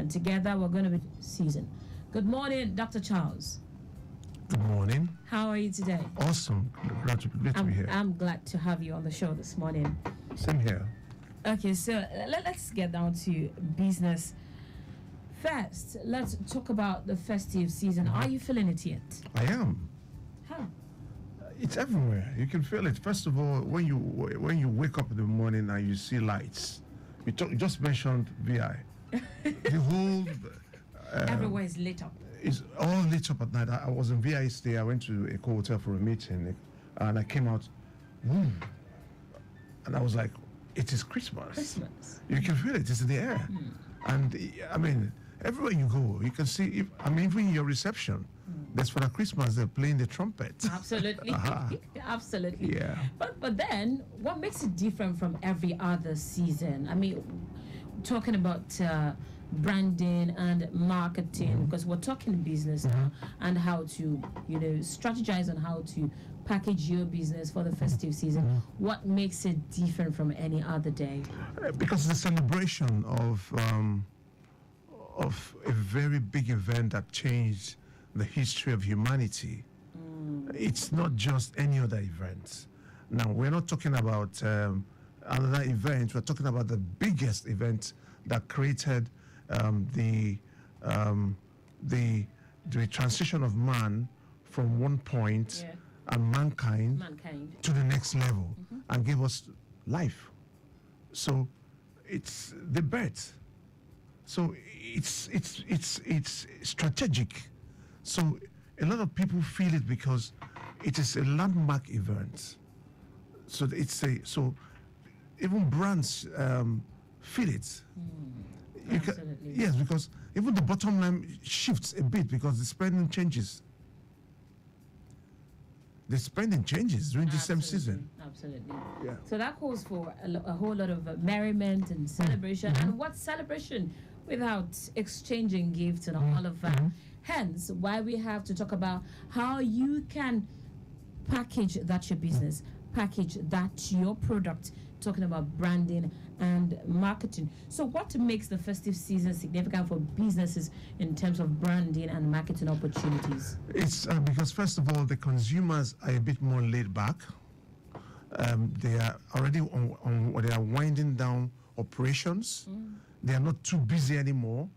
and together we're going to be season. Good morning, Dr. Charles. Good morning. How are you today? Awesome. Glad to be here. I'm glad to have you on the show this morning. Same here. Okay, so let's get down to business. First, let's talk about the festive season. Are you feeling it yet? I am. How? It's everywhere. You can feel it. First of all, when you wake up in the morning and you see lights, you just mentioned VI. The whole everywhere is lit up. It's all lit up at night. I was in VI yesterday. I went to a hotel for a meeting, and I came out, and I was like, "It is Christmas." Christmas. You can feel it. It's in the air, and I mean, everywhere you go, you can see. Even in your reception, there's for the Christmas they're playing the trumpet. Absolutely, absolutely. Yeah. But then, what makes it different from every other season? I mean, talking about branding and marketing, because we're talking business now, and how to strategize on how to package your business for the festive season. What makes it different from any other day? Because it's a celebration of a very big event that changed the history of humanity. It's not just any other event. Now, we're not talking about another event. We're talking about the biggest event that created the transition of man from one point and mankind to the next level and gave us life. So it's the birth. So it's strategic. So a lot of people feel it because it is a landmark event. So so even brands feel it. Absolutely. Yes, because even the bottom line shifts a bit because the spending changes. The spending changes during the same season. Absolutely. Yeah. So that calls for a whole lot of merriment and celebration. And what celebration without exchanging gifts and all of that? Hence, why we have to talk about how you can package that your business, package that your product, talking about branding and marketing. So what makes the festive season significant for businesses in terms of branding and marketing opportunities? It's because, first of all, the consumers are a bit more laid back. They are already they are winding down operations. They are not too busy anymore.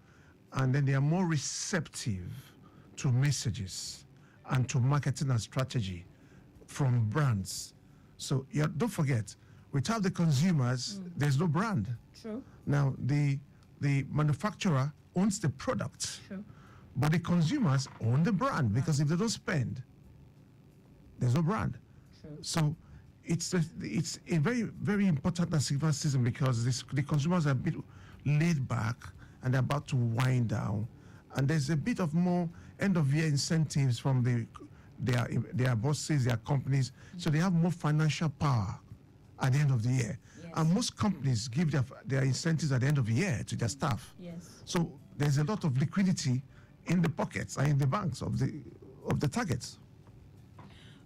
And then they are more receptive to messages and to marketing and strategy from brands. So don't forget, without the consumers, there's no brand. True. Now, the manufacturer owns the product, True. but the consumers own the brand, because if they don't spend, there's no brand. True. So it's a very, very important and significant season because the consumers are a bit laid back and they're about to wind down, and there's a bit of more end of year incentives from their bosses, their companies, so they have more financial power at the end of the year. Yes. And most companies give their incentives at the end of the year to their staff. Yes. So there's a lot of liquidity in the pockets and in the banks of the targets.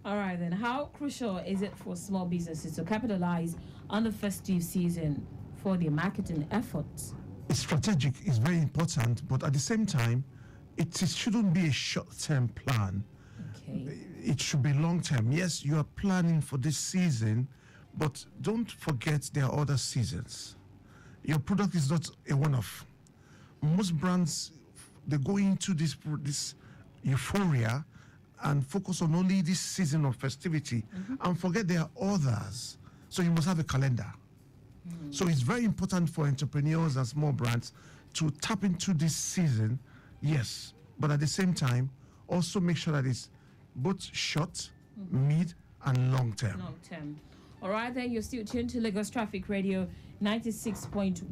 All right, then. How crucial is it for small businesses to capitalize on the festive season for their marketing efforts? It's strategic, it's very important, but at the same time, it shouldn't be a short-term plan. Okay. It should be long-term. Yes, you are planning for this season, but don't forget there are other seasons. Your product is not a one-off. Most brands, they go into this euphoria and focus on only this season of festivity and forget there are others. So you must have a calendar. So it's very important for entrepreneurs and small brands to tap into this season, yes, but at the same time, also make sure that it's both short, mid, and long term. Long term. All right, then, you're still tuned to Lagos Traffic Radio 96.1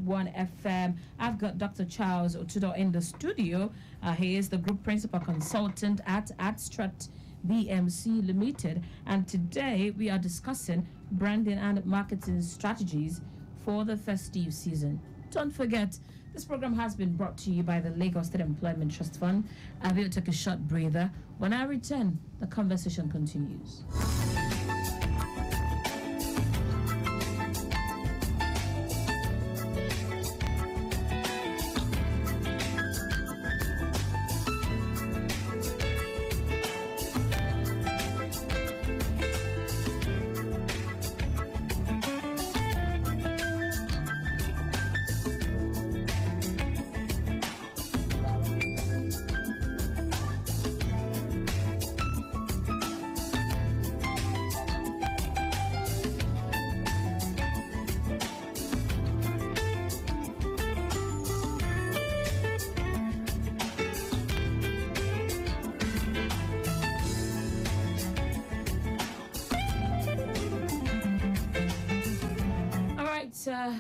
FM. I've got Dr. Charles Otudo in the studio. He is the Group Principal Consultant at Adstrat BMC Limited. And today we are discussing branding and marketing strategies for the festive season. Don't forget, this program has been brought to you by the Lagos State Employment Trust Fund. I will take a short breather. When I return, the conversation continues.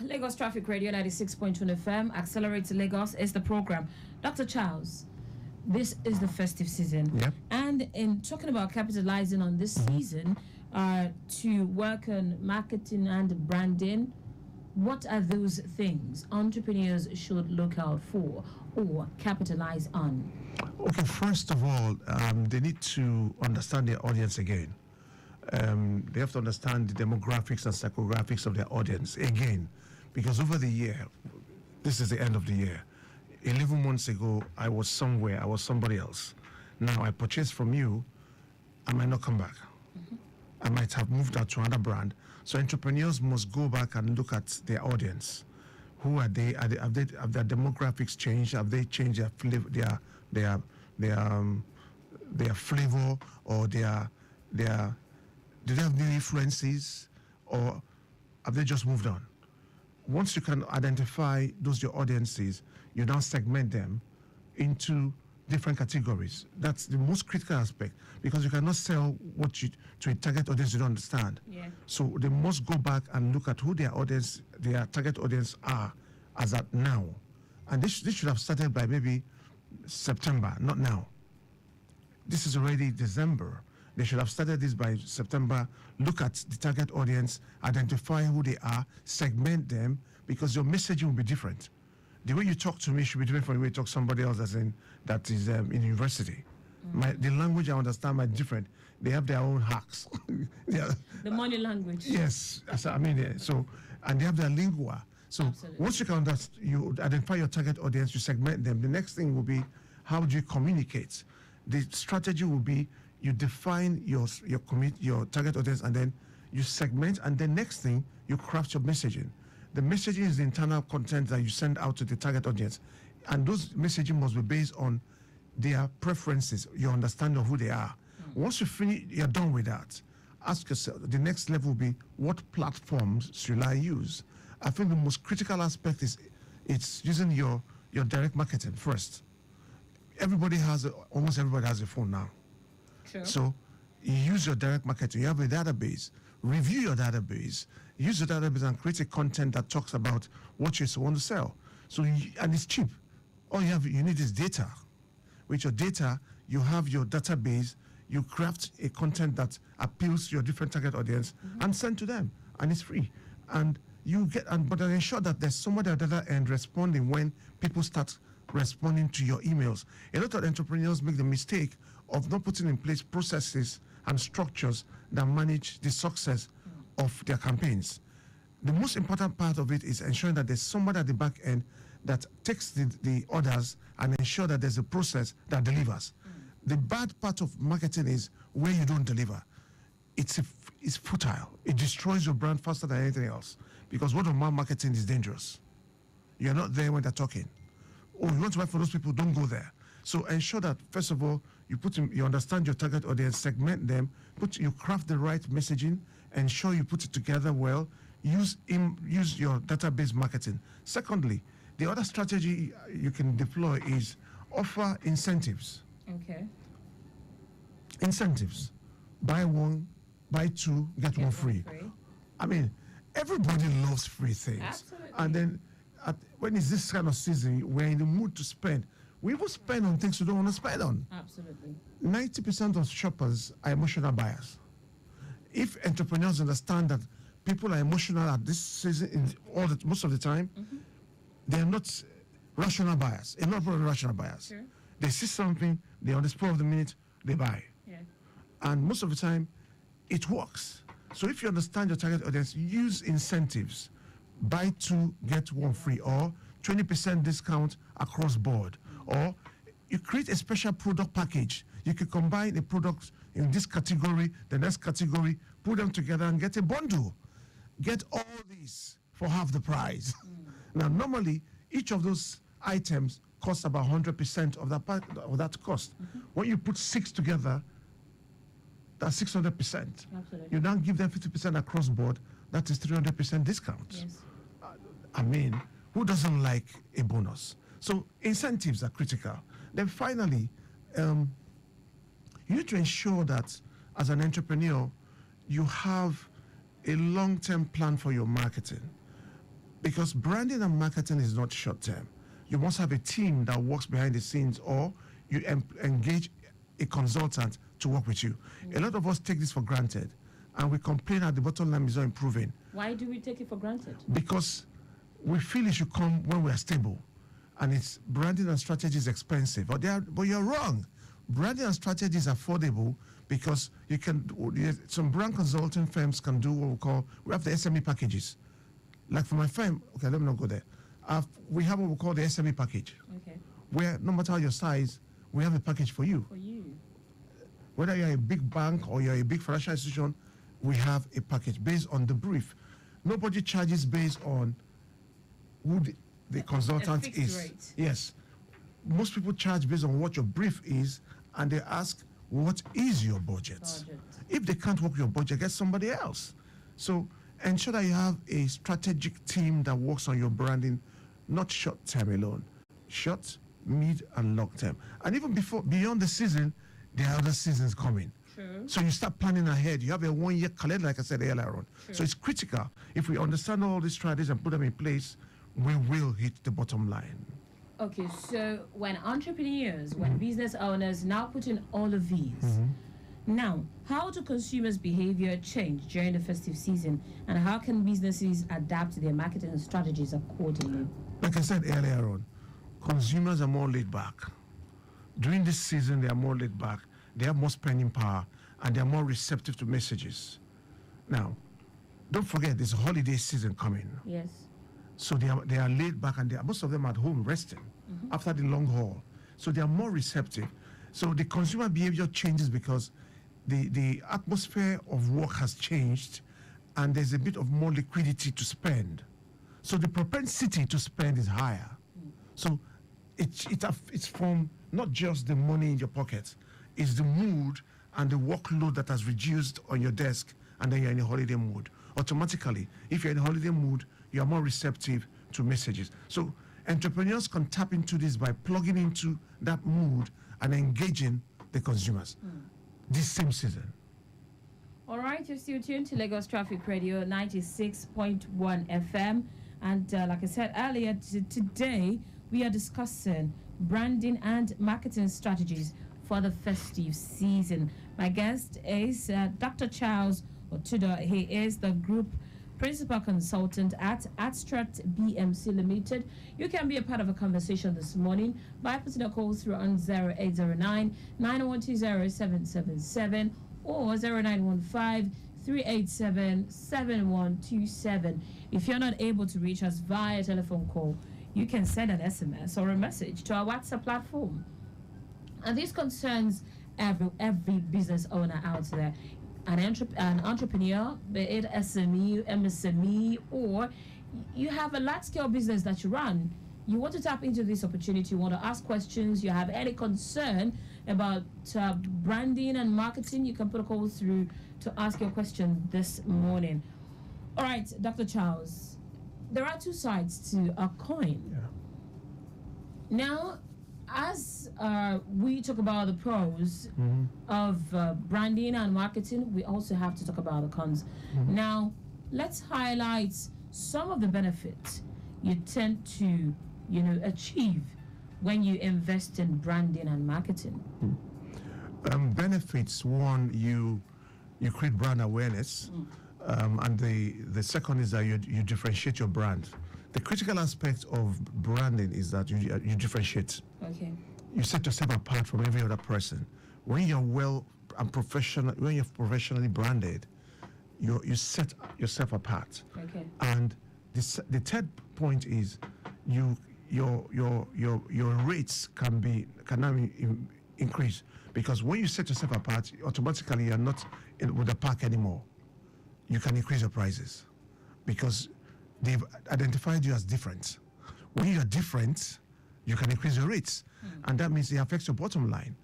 Lagos Traffic Radio 96.1 FM, Accelerate Lagos is the program. Dr. Charles, this is the festive season. Yep. And in talking about capitalizing on this season, to work on marketing and branding, what are those things entrepreneurs should look out for or capitalize on? Okay, first of all, they need to understand their audience again. They have to understand the demographics and psychographics of their audience again, because over the year, this is the end of the year. 11 months ago, I was somewhere, I was somebody else. Now I purchased from you, I might not come back. I might have moved out to another brand. So entrepreneurs must go back and look at their audience. Who are they? Have their demographics changed? Have they changed their flavor, their flavor, or do they have new influences, or have they just moved on? Once you can identify those your audiences, you now segment them into different categories. That's the most critical aspect, because you cannot sell what you to a target audience you don't understand. Yeah. So they must go back and look at who their audience, their target audience are as at now. And this should have started by maybe September, not now. This is already December. They should have started this by September. Look at the target audience, identify who they are, segment them, because your messaging will be different. The way you talk to me should be different from the way you talk to somebody else that is in university. The language I understand might be different. They have their own hacks. The money language. Yes, I mean, so, and they have their lingua. So Absolutely. once you can you identify your target audience, you segment them. The next thing will be, how do you communicate? The strategy will be, you define your target audience, and then you segment, and the next thing, you craft your messaging. The messaging is the internal content that you send out to the target audience, and those messaging must be based on their preferences, your understanding of who they are. Once you finish, you're done with that. Ask yourself, the next level will be, what platforms should I use? I think the most critical aspect is it's using your direct marketing first. Almost everybody has a phone now. Sure. So you use your direct marketing. You have a database. Review your database. Use the database and create a content that talks about what you want to sell. And it's cheap. All you need is data. With your data, you have your database. You craft a content that appeals to your different target audience and send to them, and it's free. And you get, but ensure that there's somebody at the other end responding when people start responding to your emails. A lot of entrepreneurs make the mistake of not putting in place processes and structures that manage the success of their campaigns. The most important part of it is ensuring that there's somebody at the back end that takes the orders and ensure that there's a process that delivers. The bad part of marketing is where you don't deliver. It's futile. It destroys your brand faster than anything else, because word of mouth marketing is dangerous. You're not there when they're talking. Oh, you want to work for those people, don't go there. So ensure that, first of all, you understand your target audience, segment them, you craft the right messaging, ensure you put it together well, use your database marketing. Secondly, the other strategy you can deploy is offer incentives. Okay. Incentives. Buy one, buy two, get one free. I mean, everybody loves free things. Absolutely. And then when it's this kind of season, we're in the mood to spend. We will spend on things we don't want to spend on. Absolutely. 90% of shoppers are emotional buyers. If entrepreneurs understand that people are emotional at this season, most of the time, they're not rational buyers. A lot of people are rational buyers. Sure. They see something, they're on the spur of the minute, they buy. Yeah. And most of the time, it works. So if you understand your target audience, use incentives. Buy two, get one free, or 20% discount across board. Or you create a special product package. You can combine a product in this category, the next category, put them together and get a bundle. Get all these for half the price. Now, normally, each of those items costs about 100% of that cost. When you put 6 together, that's 600%. Absolutely. You now give them 50% across board, that is 300% discount. Yes. I mean, who doesn't like a bonus? So incentives are critical. Then finally, you need to ensure that as an entrepreneur, you have a long-term plan for your marketing. Because branding and marketing is not short term. You must have a team that works behind the scenes, or you engage a consultant to work with you. A lot of us take this for granted, and we complain that the bottom line is not improving. Why do we take it for granted? Because we feel it should come when we are stable, and it's branding and strategy is expensive. But you're wrong. Branding and strategy is affordable because some brand consulting firms can do what we have the SME packages. Like for my firm, okay, let me not go there. We have what we call the SME package, Okay. where no matter your size, we have a package for you. For you. Whether you're a big bank or you're a big financial institution, we have a package based on the brief. Nobody charges based on who the consultant fixed is. rate. Yes. Most people charge based on what your brief is, and they ask, what is your budget? If they can't work your budget, get somebody else. So ensure that you have a strategic team that works on your branding, not short term alone. Short, mid, and long term. And even beyond the season, there are other seasons coming. True. So you start planning ahead. You have a 1 year calendar, like I said earlier on. True. So it's critical. If we understand all these strategies and put them in place, we will hit the bottom line. Okay, so when entrepreneurs, when business owners now put in all of these, now, how do consumers' behavior change during the festive season, and how can businesses adapt their marketing strategies accordingly? Like I said earlier on, consumers are more laid back. During this season, they are more laid back. They have more spending power, and they are more receptive to messages. Now, don't forget, there's a holiday season coming. Yes. So they are laid back, and most of them are at home resting after the long haul. So they are more receptive. So the consumer behavior changes because the atmosphere of work has changed, and there's a bit of more liquidity to spend. So the propensity to spend is higher. So it's from not just the money in your pocket, it's the mood and the workload that has reduced on your desk, and then you're in a holiday mood. Automatically, if you're in a holiday mood, you are more receptive to messages. So entrepreneurs can tap into this by plugging into that mood and engaging the consumers this same season. All right, you're still tuned to Lagos Traffic Radio 96.1 FM. And like I said earlier, today we are discussing branding and marketing strategies for the festive season. My guest is Dr. Charles Otudo. He is the group principal consultant at Abstract BMC Limited. You can be a part of a conversation this morning by putting a call through on 0809 9120 777 or 0915 387 7127. If you're not able to reach us via telephone call, you can send an SMS or a message to our WhatsApp platform. And this concerns every business owner out there. An entrepreneur, be it SME, MSME, or you have a large-scale business that you run. You want to tap into this opportunity, you want to ask questions, you have any concern about branding and marketing, you can put a call through to ask your question this morning. All right, Dr. Charles, there are two sides to a coin. Yeah. Now, as we talk about the pros of branding and marketing, we also have to talk about the cons. Now, let's highlight some of the benefits you tend to, achieve when you invest in branding and marketing. Benefits: one, you create brand awareness, and the second is that you differentiate your brand. The critical aspect of branding is that you differentiate. Okay. You set yourself apart from every other person. When you're well and professional, when you're professionally branded, you set yourself apart. Okay. And the third point is your rates can now increase, because when you set yourself apart, automatically you're not with the pack anymore. You can increase your prices because they've identified you as different. When you're different, you can increase your rates, and that means it affects your bottom line.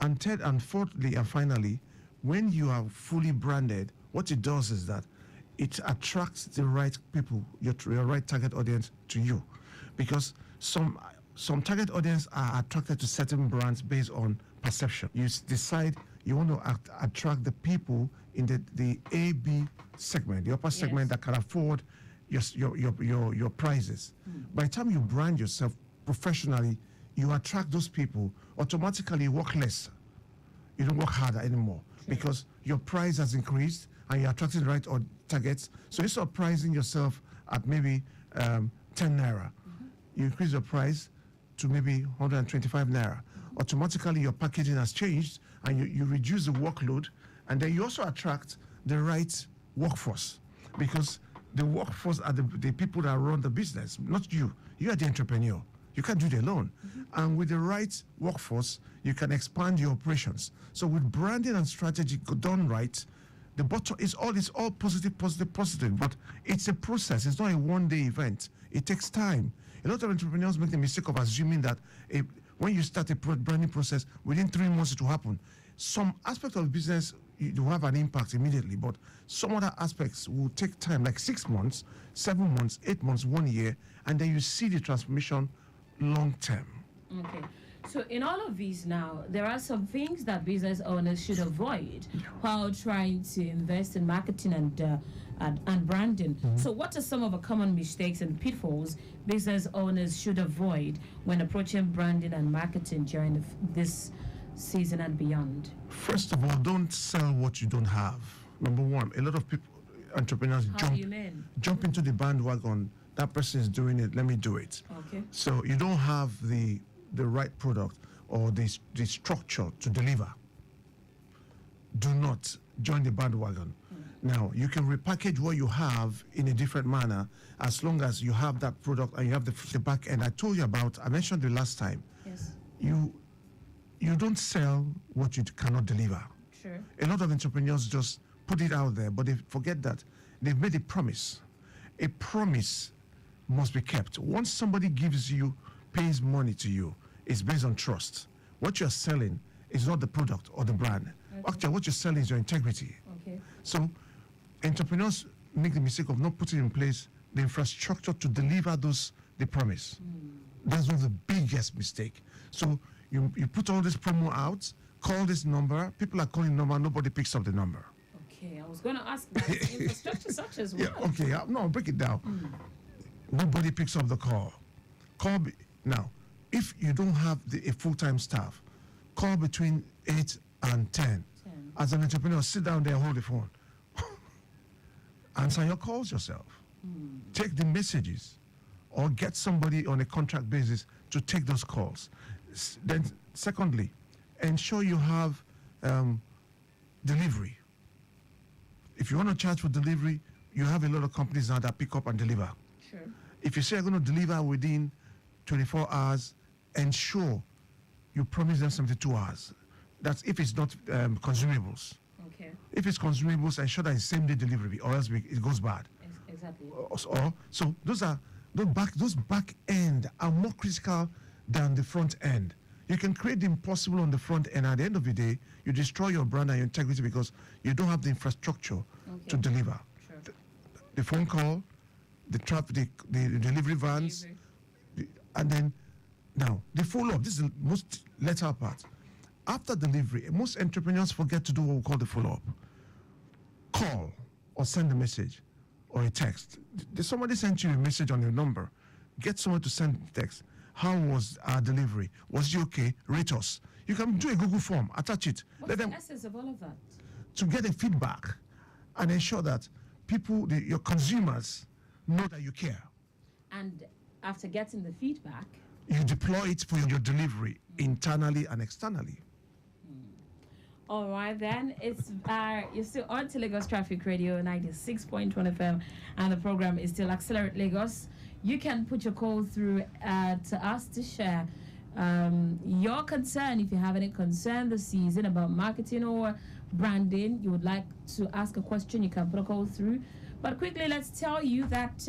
And third and fourthly and finally, when you are fully branded, what it does is that it attracts the right people, your right target audience to you, because some target audience are attracted to certain brands based on perception. You decide you want to attract the people in the A-B segment, the upper segment that can afford your prices. By the time you brand yourself professionally, you attract those people. Automatically, you work less. You don't work harder anymore because your price has increased and you're attracting the right targets. So instead of pricing yourself at maybe 10 naira, you increase your price to maybe 125 naira. Automatically, your packaging has changed and you reduce the workload, and then you also attract the right workforce, because the workforce are the people that run the business, not you. You are the entrepreneur. You can't do it alone. And with the right workforce, you can expand your operations. So with branding and strategy done right, the bottom is all positive, but it's a process. It's not a one-day event. It takes time. A lot of entrepreneurs make the mistake of assuming that when you start a branding process, within 3 months it will happen. Some aspect of the business, you have an impact immediately, but some other aspects will take time, like 6 months, 7 months, 8 months, 1 year, and then you see the transformation long term. Okay. So in all of these now, there are some things that business owners should avoid while trying to invest in marketing and branding. So what are some of the common mistakes and pitfalls business owners should avoid when approaching branding and marketing during this season and beyond? First of all, don't sell what you don't have. Number one, a lot of people, entrepreneurs, jump into the bandwagon. That person is doing it, let me do it. Okay. So you don't have the right product or the structure to deliver. Do not join the bandwagon. Now, you can repackage what you have in a different manner as long as you have that product and you have the back end. I mentioned the last time. Yes. You don't sell what you cannot deliver. Sure. A lot of entrepreneurs just put it out there, but they forget that they've made a promise. A promise must be kept. Once somebody pays money to you, it's based on trust. What you're selling is not the product or the brand. Okay. Actually, what you're selling is your integrity. Okay. So entrepreneurs make the mistake of not putting in place the infrastructure to deliver the promise. That's one of the biggest mistake. So you put all this promo out, call this number, people are calling number, nobody picks up the number. Okay, I was going to ask that. Infrastructure such as well. Yeah, okay, no, break it down. Nobody picks up the call. Now, if you don't have a full-time staff, call between 8 and 10. As an entrepreneur, sit down there, hold the phone. Answer your calls yourself. Take the messages, or get somebody on a contract basis to take those calls. Then, secondly, ensure you have delivery. If you want to charge for delivery, you have a lot of companies now that pick up and deliver. Sure. If you say you're going to deliver within 24 hours, ensure you promise them 72 hours. That's if it's not consumables. Okay. If it's consumables, ensure that it's same-day delivery, or else it goes bad. Exactly. So those back end are more critical than the front end. You can create the impossible on the front end. At the end of the day, you destroy your brand and your integrity because you don't have the infrastructure to deliver. Sure. The phone call, the delivery vans, and then now the follow-up. This is the most latter part. After delivery, most entrepreneurs forget to do what we call the follow-up. Call or send a message or a text. Somebody sent you a message on your number. Get someone to send the text. How was our delivery? Was it okay? Rate us. You can do a Google form, attach it. What's the essence of all of that? To get a feedback and ensure that your consumers know that you care. And after getting the feedback, you deploy it for your delivery internally and externally. All right, then it's you're still on to Lagos Traffic Radio 96.1 FM, and the program is still Accelerate Lagos. You can put your call through to us to share your concern. If you have any concern this season about marketing or branding, you would like to ask a question, you can put a call through. But quickly, let's tell you that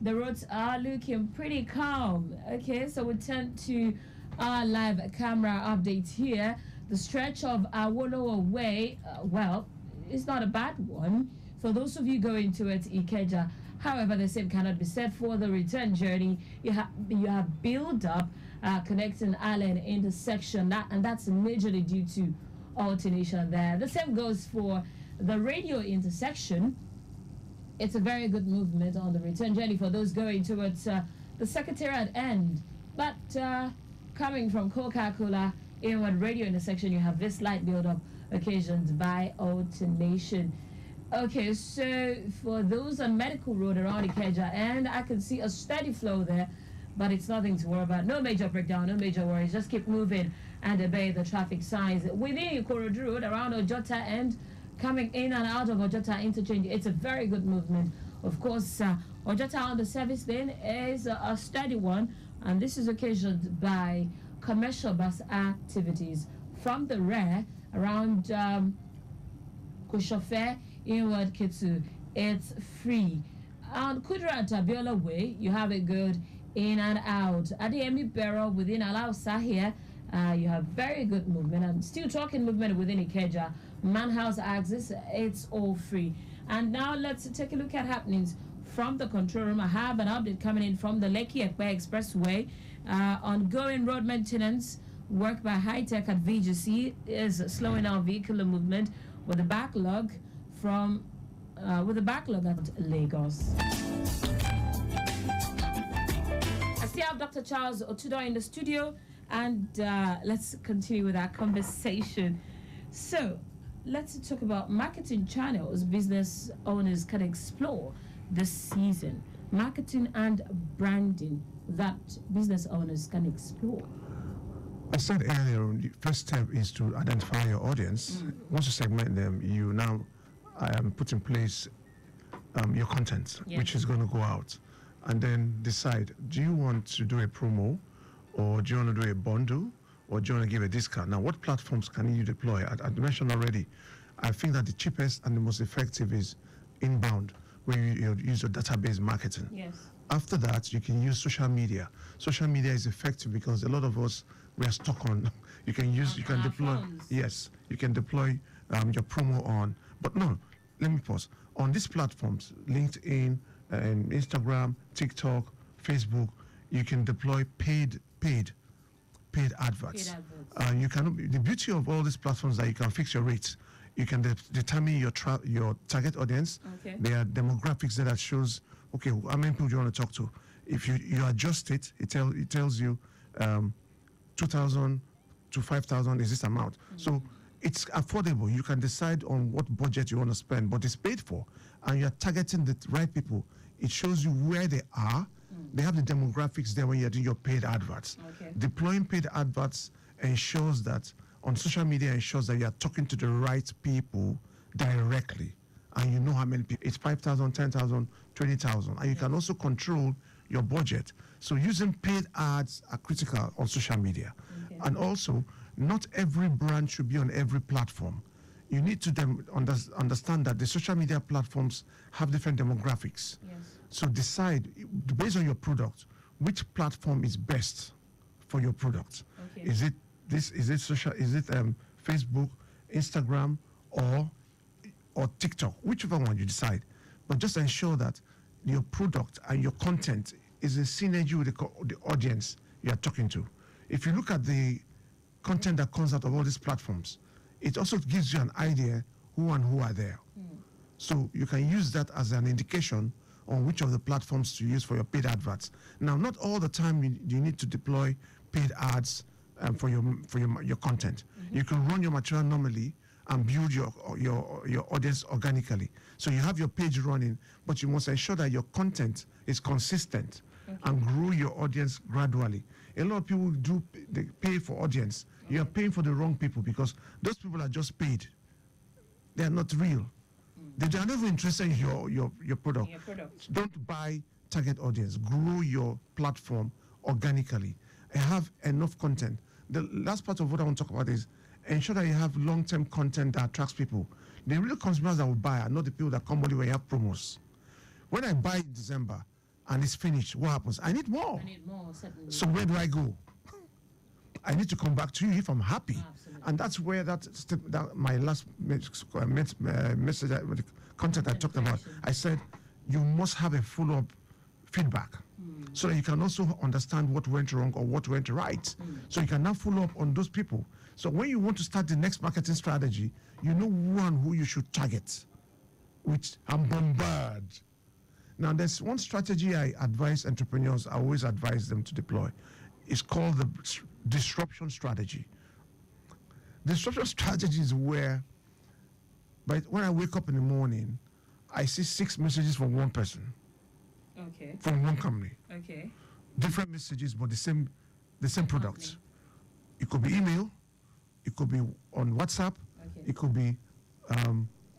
the roads are looking pretty calm. Okay, so we turn to our live camera update here. The stretch of Awolowo Way, well, it's not a bad one. For those of you going towards Ikeja, however, the same cannot be said for the return journey. You have build up connecting Island intersection, and that's majorly due to alternation there. The same goes for the radio intersection. it's a very good movement on the return journey for those going towards the Secretariat end. But coming from Coca-Cola, inward radio intersection, you have this light build-up occasioned by alternation. Okay, so for those on Medical Road around Ikeja, and I can see a steady flow there, but it's nothing to worry about. No major breakdown, no major worries. Just keep moving and obey the traffic signs. Within Ikorodu Road, around Ojota and coming in and out of Ojota interchange, it's a very good movement. Of course, Ojota on the service lane is a steady one, and this is occasioned by commercial bus activities. From the rear, around Kushofe, inward Kitsu, it's free. On Kudrat Abiola Way, you have it good in and out. At the Emi Barrow within Alausa here, you have very good movement. I'm still talking movement within Ikeja. Manhouse axis, it's all free. And now let's take a look at happenings from the control room. I have an update coming in from the Lekki Ekpe Expressway. Ongoing road maintenance work by High Tech at VGC is slowing down vehicular movement with a backlog at Lagos. I still have Dr. Charles Otudo in the studio, and let's continue with our conversation. So let's talk about marketing channels business owners can explore this season. Marketing and branding that business owners can explore. I said earlier, the first step is to identify your audience. Once you segment them, you now put in place your content, which is going to go out, and then decide, do you want to do a promo, or do you want to do a bundle, or do you want to give a discount? Now, what platforms can you deploy? I mentioned already, I think that the cheapest and the most effective is inbound, where you use your database marketing. Yes. After that, you can use social media. Social media is effective because a lot of us, we are stuck on. You can deploy. Phones. Yes, you can deploy your promo on. But no, let me pause. On these platforms, LinkedIn, and Instagram, TikTok, Facebook, you can deploy paid adverts. You can. The beauty of all these platforms is that you can fix your rates. You can determine your target audience. Okay. There are demographics that shows, okay, how many people do you want to talk to? If you adjust it, it tells you 2,000 to 5,000 is this amount. So it's affordable. You can decide on what budget you want to spend, but it's paid for, and you're targeting the right people. It shows you where they are. They have the demographics there when you're doing your paid adverts. Okay. Deploying paid adverts ensures that on social media ensures that you are talking to the right people directly, and you know how many people. It's 5,000, 10,000, 20,000, and you can also control your budget. So using paid ads are critical on social media. Okay. And also, not every brand should be on every platform. You need to understand that the social media platforms have different demographics. Yes. So decide, based on your product, which platform is best for your product. Okay. Is it Facebook, Instagram, or TikTok? Whichever one you decide. But just ensure that your product and your content is in synergy with the audience you are talking to. If you look at the content that comes out of all these platforms, it also gives you an idea who are there. So you can use that as an indication on which of the platforms to use for your paid adverts. Now, not all the time you need to deploy paid ads for your content. You can run your material normally and build your audience organically. So you have your page running, but you must ensure that your content is consistent and grow your audience gradually. A lot of people they pay for audience. You are paying for the wrong people because those people are just paid. They are not real. They are not even interested in your product. Don't buy target audience. Grow your platform organically and have enough content. The last part of what I want to talk about is ensure that you have long-term content that attracts people. The real consumers that will buy are not the people that come only when you have promos. When I buy in December and it's finished, what happens? I need more. Certainly. So where do I go? I need to come back to you if I'm happy. Absolutely. And that's where that my last message, the content I talked about. I said you must have a follow-up feedback so that you can also understand what went wrong or what went right. So you can now follow up on those people. So when you want to start the next marketing strategy, you know who you should target. which and bombard. Now, there's one strategy I advise entrepreneurs, I always advise them to deploy. It's called the disruption strategy. Disruption strategy is where, when I wake up in the morning, I see 6 messages from one person, Okay. from one company. Okay. Different messages, but the same product. It could be email, it could be on WhatsApp, Okay. it could be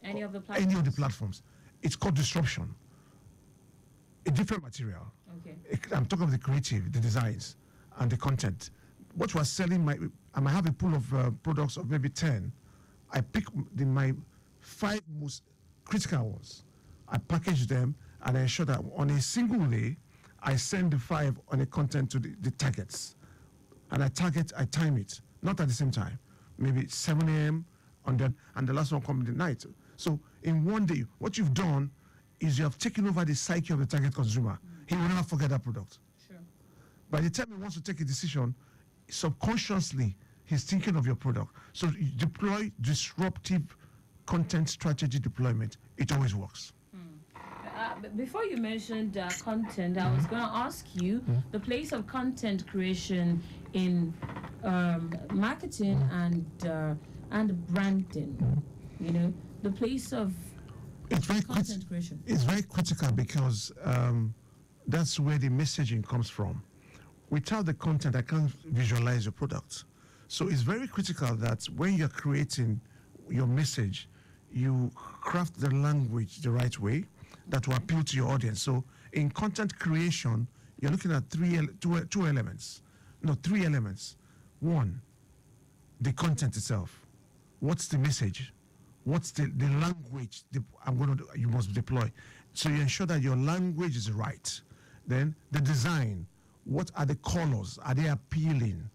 Any of the platforms? any of the platforms. It's called disruption. A different material. Okay. I'm talking of the creative, the designs, and the content. What we're selling, I might have a pool of products of maybe 10. I pick my 5 most critical ones. I package them, and I ensure that on a single day, I send the 5 on a content to the targets. And I time it, not at the same time. Maybe 7 a.m. and the last one comes at night. So in one day, what you've done is you have taken over the psyche of the target consumer. He will never forget that product. Sure. By the time he wants to take a decision, subconsciously, he's thinking of your product. So you deploy disruptive content strategy deployment. It always works. Before you mentioned content, I was going to ask you the place of content creation in marketing and branding. You know, the place of It's very content creation. It's very critical because that's where the messaging comes from. Without the content, I can't visualize your product. So it's very critical that when you're creating your message, you craft the language the right way that will appeal to your audience. So in content creation, you're looking at three elements. One, the content itself. What's the message? What's the language you must deploy? So you ensure that your language is right. Then the design. What are the colors? Are they appealing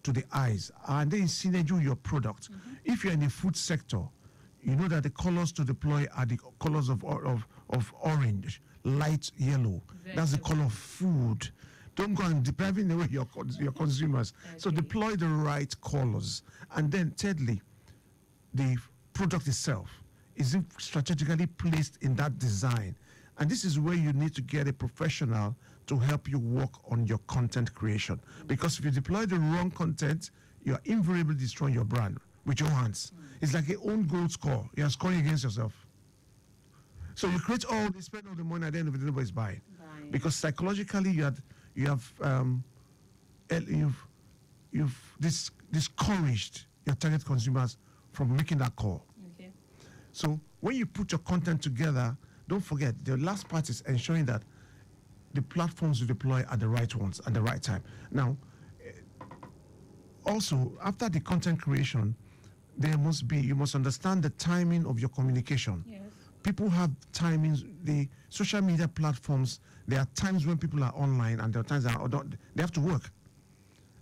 to the eyes? Are they in synergy with your product? If you're in the food sector, you know that the colors to deploy are the colors of orange, light yellow. That's the color of food. Don't go and depriving away your consumers. Okay. So deploy the right colors. And then thirdly, the product itself is strategically placed in that design. And this is where you need to get a professional to help you work on your content creation. Because if you deploy the wrong content, you're invariably destroying your brand with your hands. It's like your own goal score. You're scoring against yourself. So you create you spend all the money, at the end of the day, nobody's buying. Because psychologically you've discouraged your target consumers from making that call. Okay. So when you put your content together, don't forget the last part is ensuring that the platforms you deploy are the right ones at the right time. Now, also after the content creation, you must understand the timing of your communication. Yes. People have timings. The social media platforms, there are times when people are online and there are times they have to work.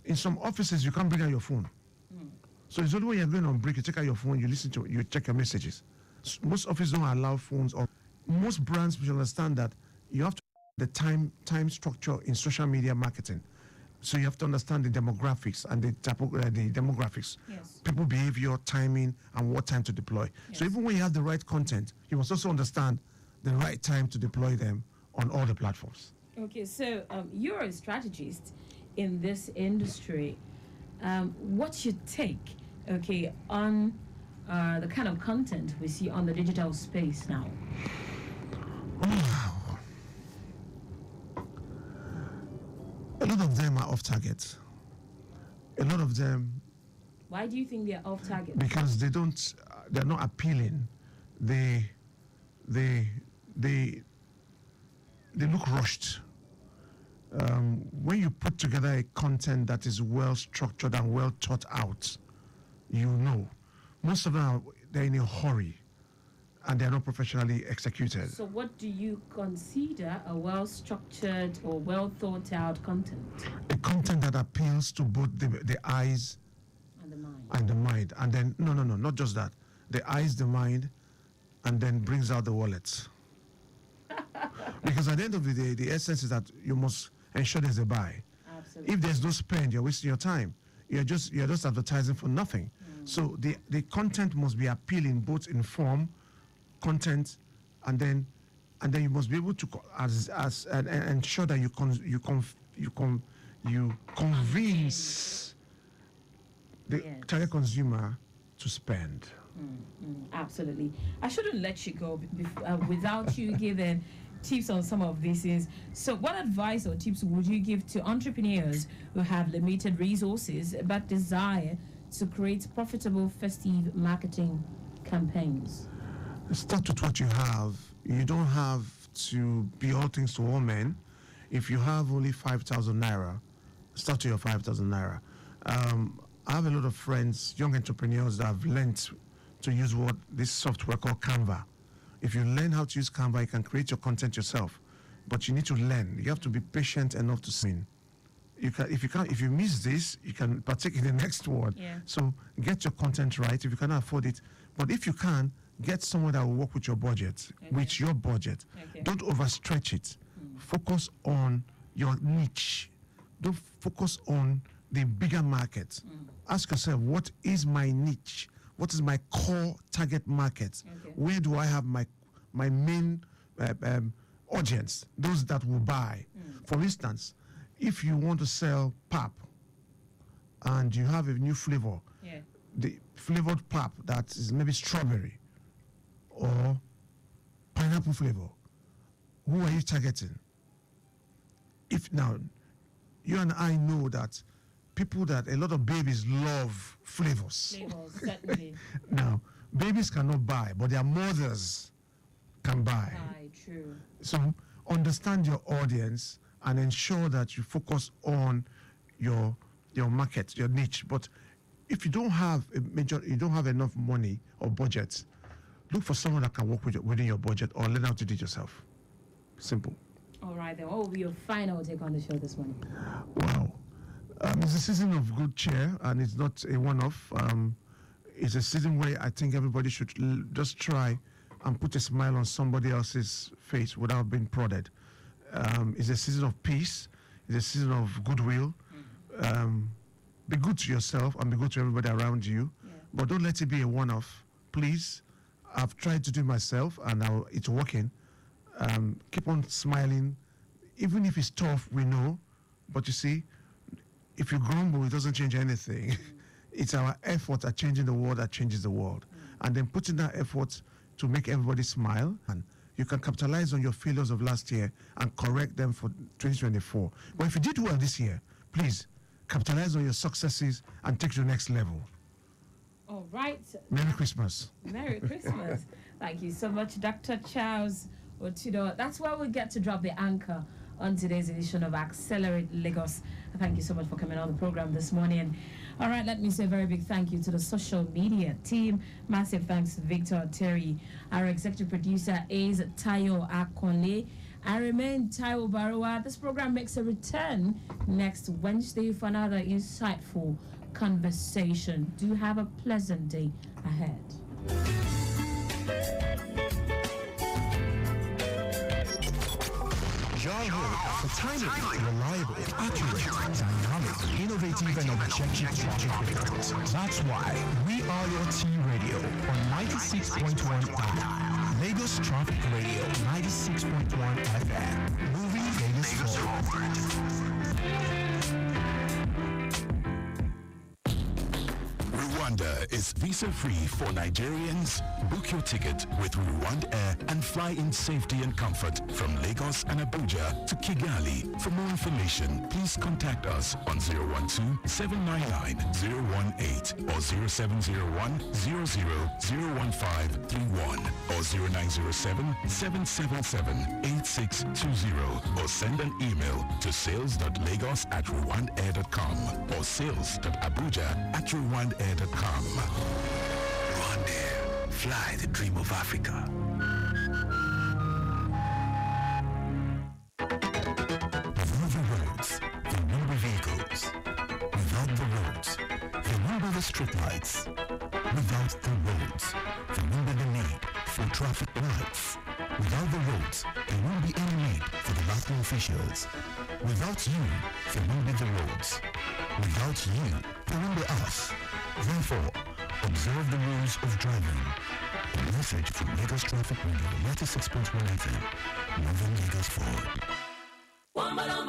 In some offices, you can't bring out your phone. So it's only when you're going on break, you take out your phone, you check your messages. Most offices don't allow phones, or most brands will understand that you have to the time structure in social media marketing. So you have to understand the demographics and the demographics. Yes. People behavior, timing, and what time to deploy. Yes. So even when you have the right content, you must also understand the right time to deploy them on all the platforms. Okay, so you're a strategist in this industry. What's your take, on the kind of content we see on the digital space now? Wow. A lot of them are off target. A lot of them. Why do you think they're off target? Because they're not appealing. They look rushed. When you put together a content that is well structured and well thought out, most of them they're in a hurry and they're not professionally executed. So what do you consider a well-structured or well-thought-out content? A content that appeals to both the eyes and the mind. And then, no, not just that. The eyes, the mind, and then brings out the wallet. Because at the end of the day, the essence is that you must ensure there's a buy. Absolutely. If there's no spend, you're wasting your time. You're just advertising for nothing. So the content must be appealing both in form, content, and then you must be able to ensure that you convince the target consumer to spend. Absolutely. I shouldn't let you go without you giving tips on some of these things. So what advice or tips would you give to entrepreneurs who have limited resources but desire to create profitable festive marketing campaigns? Start with what you have. You don't have to be all things to all men. If you have only 5,000 naira, start with your 5,000 naira. I have a lot of friends, young entrepreneurs that have learned to use this software called Canva. If you learn how to use Canva, you can create your content yourself. But you need to learn. You have to be patient enough to swing. If you miss this, you can partake in the next one. Yeah. So get your content right if you cannot afford it. But if you can, get someone that will work with your budget, with your budget. Okay. Don't overstretch it. Focus on your niche. Don't focus on the bigger market. Ask yourself, what is my niche? What is my core target market? Okay. Where do I have my main audience, those that will buy? For instance, if you want to sell pap and you have a new flavor, the flavored pap that is maybe strawberry or pineapple flavor, who are you targeting? If now, you and I know that a lot of babies love flavors. Certainly. Now, babies cannot buy, but their mothers can buy. True. So understand your audience and ensure that you focus on your market, your niche. But if you don't have enough money or budget, look for someone that can work within your budget or learn how to do it yourself. Simple. All right, then. What will be your final take on the show this morning? Wow. It's a season of good cheer, and it's not a one-off. It's a season where I think everybody should just try and put a smile on somebody else's face without being prodded. It's a season of peace. It's a season of goodwill. Be good to yourself and be good to everybody around you. Yeah. But don't let it be a one-off. Please, I've tried to do it myself, and it's working. Keep on smiling. Even if it's tough, we know. But you see, if you grumble, it doesn't change anything. It's our effort at changing the world that changes the world. And then putting that effort to make everybody smile, and you can capitalize on your failures of last year and correct them for 2024. But if you did well this year, please capitalize on your successes and take to the next level. All right. Merry Christmas. Merry Christmas. Thank you so much, Dr. Charles Otudo. That's why we get to drop the anchor on today's edition of Accelerate Lagos. Thank you so much for coming on the program this morning. All right, let me say a very big thank you to the social media team. Massive thanks to Victor Terry. Our executive producer is Tayo Akonle. I remain Taiwo Baruwa. This program makes a return next Wednesday for another insightful conversation. Do have a pleasant day ahead. For timely, reliable, accurate, dynamic, innovative, and objective traffic reports. That's why we are your T Radio on 96.1 FM. Lagos Traffic Radio 96.1 FM. Moving Lagos forward. Rwanda is visa-free for Nigerians. Book your ticket with Rwanda Air and fly in safety and comfort from Lagos and Abuja to Kigali. For more information, please contact us on 012-799-018 or 0701-00-01531 or 0907-777-8620 or send an email to sales.lagos@rwandair.com or sales.abuja@rwandair.com. Rwandair, fly the dream of Africa. Without the roads, there will be vehicles. Without the roads, there will be the streetlights. Without the roads, there will be the need for traffic lights. Without the roads, there won't be any need for the lighting officials. Without you, there won't be the roads. Without you, there won't be us. Therefore, observe the rules of driving. A message from Lagos Traffic Radio 96.1 FM. Moving Lagos forward. Wamba